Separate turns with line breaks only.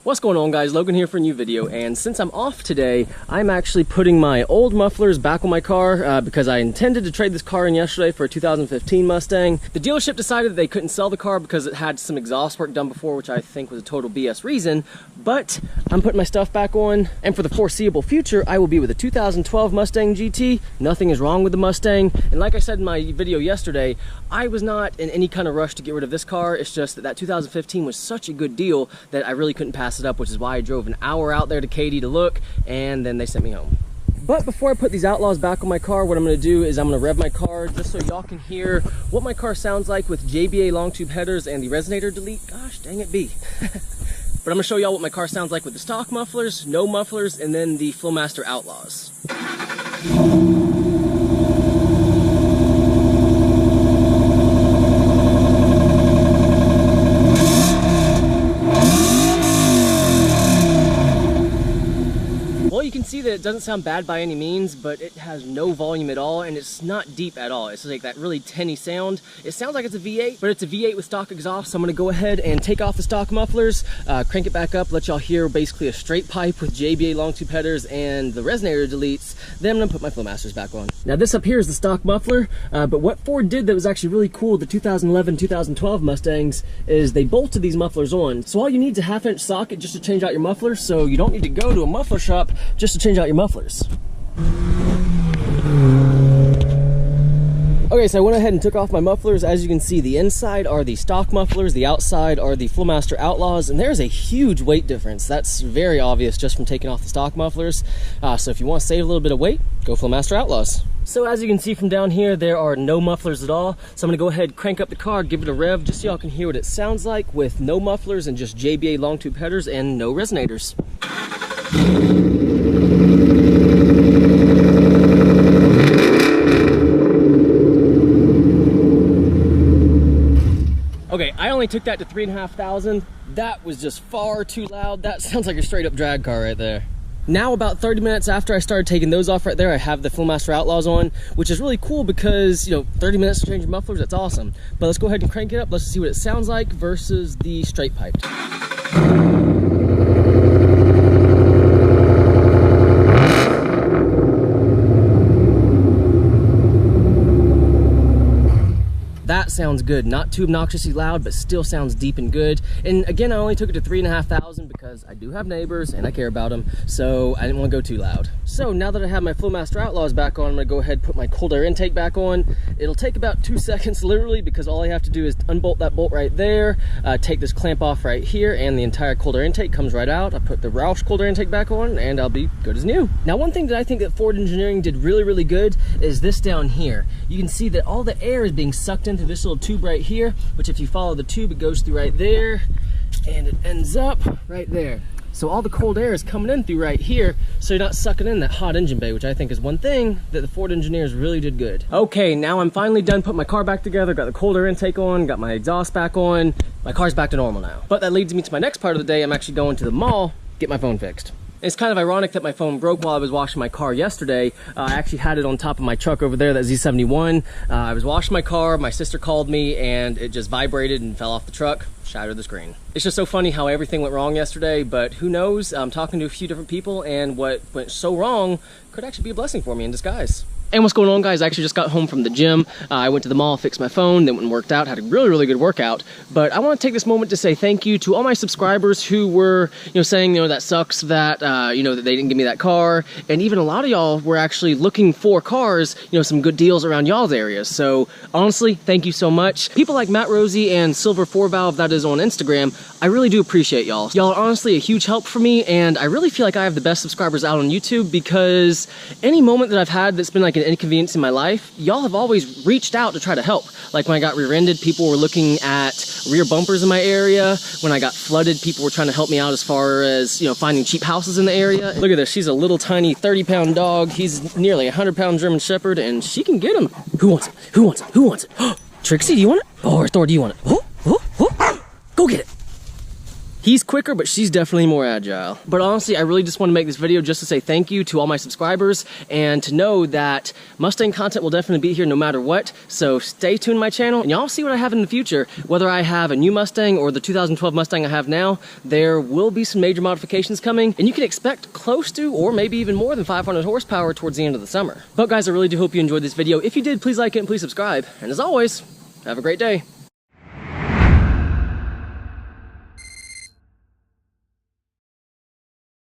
What's going on, guys? Logan here for a new video, and since I'm off today, I'm actually putting my old mufflers back on my car because I intended to trade this car in yesterday for a 2015 Mustang. The dealership decided that they couldn't sell the car because it had some exhaust work done before, which I think was a total BS reason, but I'm putting my stuff back on, and for the foreseeable future, I will be with a 2012 Mustang GT. Nothing is wrong with the Mustang, and like I said in my video yesterday, I was not in any kind of rush to get rid of this car. It's just that 2015 was such a good deal that I really couldn't pass it up, which is why I drove an hour out there to Katy to look, and then they sent me home. But before I put these Outlaws back on my car, what I'm going to do is I'm going to rev my car just so y'all can hear what my car sounds like with JBA long tube headers and the resonator delete. Gosh dang it, B. But I'm going to show y'all what my car sounds like with the stock mufflers, no mufflers, and then the Flowmaster Outlaws. See that it doesn't sound bad by any means, but it has no volume at all, and it's not deep at all. It's like that really tinny sound. It sounds like it's a V8, but it's a V8 with stock exhaust. So I'm gonna go ahead and take off the stock mufflers, crank it back up, let y'all hear basically a straight pipe with JBA long tube headers and the resonator deletes. Then I'm gonna put my Flowmasters back on. Now this up here is the stock muffler, but what Ford did that was actually really cool, the 2011, 2012 Mustangs, is they bolted these mufflers on. So all you need is a 1/2-inch socket just to change out your muffler, so you don't need to go to a muffler shop just to change out your mufflers. Okay, so I went ahead and took off my mufflers. As you can see, the inside are the stock mufflers, the outside are the Flowmaster Outlaws, and there's a huge weight difference. That's very obvious just from taking off the stock mufflers. So if you want to save a little bit of weight, go Flowmaster Outlaws. So as you can see from down here, there are no mufflers at all. So I'm gonna go ahead, crank up the car, give it a rev, just so y'all can hear what it sounds like with no mufflers and just JBA long tube headers and no resonators. Okay, I only took that to 3,500. That was just far too loud. That sounds like a straight up drag car right there. Now about 30 minutes after I started taking those off right there, I have the Flowmaster Outlaws on, which is really cool because, you know, 30 minutes to change your mufflers, that's awesome. But let's go ahead and crank it up. Let's see what it sounds like versus the straight piped. That sounds good, not too obnoxiously loud, but still sounds deep and good. And again, I only took it to 3,500 because I do have neighbors and I care about them, so I didn't want to go too loud. So now that I have my Flowmaster Outlaws back on, I'm gonna go ahead and put my cold air intake back on. It'll take about 2 seconds literally, because all I have to do is unbolt that bolt right there, take this clamp off right here, and the entire cold air intake comes right out. I put the Roush cold air intake back on and I'll be good as new. Now one thing that I think that Ford Engineering did really good is this down here. You can see that all the air is being sucked into this little tube right here, which if you follow the tube, it goes through right there and it ends up right there. So all the cold air is coming in through right here, so you're not sucking in that hot engine bay, which I think is one thing that the Ford engineers really did good. Okay, now I'm finally done putting my car back together, got the cold air intake on, got my exhaust back on, my car's back to normal now. But that leads me to my next part of the day. I'm actually going to the mall, get my phone fixed. It's kind of ironic that my phone broke while I was washing my car yesterday. I actually had it on top of my truck over there, that Z71. I was washing my car, my sister called me, and it just vibrated and fell off the truck, shattered the screen. It's just so funny how everything went wrong yesterday, but who knows? I'm talking to a few different people, and what went so wrong could actually be a blessing for me in disguise. And what's going on, guys? I actually just got home from the gym. I went to the mall, fixed my phone, then went and worked out, had a really good workout. But I want to take this moment to say thank you to all my subscribers who were, saying, that sucks that, that they didn't give me that car. And even a lot of y'all were actually looking for cars, some good deals around y'all's areas. So honestly, thank you so much. People like Matt Rosie and Silver 4 Valve, that is on Instagram, I really do appreciate y'all. Y'all are honestly a huge help for me, and I really feel like I have the best subscribers out on YouTube, because any moment that I've had that's been like an inconvenience in my life, y'all have always reached out to try to help. Like when I got rear-ended, people were looking at rear bumpers in my area. When I got flooded, people were trying to help me out as far as, finding cheap houses in the area. Look at this, she's a little tiny 30-pound dog. He's nearly a 100-pound German Shepherd, and she can get him. Who wants it? Who wants it? Who wants it? Trixie, do you want it? Or Thor, do you want it? Go get it. He's quicker, but she's definitely more agile. But honestly, I really just want to make this video just to say thank you to all my subscribers and to know that Mustang content will definitely be here no matter what. So stay tuned to my channel and y'all see what I have in the future. Whether I have a new Mustang or the 2012 Mustang I have now, there will be some major modifications coming, and you can expect close to or maybe even more than 500 horsepower towards the end of the summer. But guys, I really do hope you enjoyed this video. If you did, please like it and please subscribe. And as always, have a great day.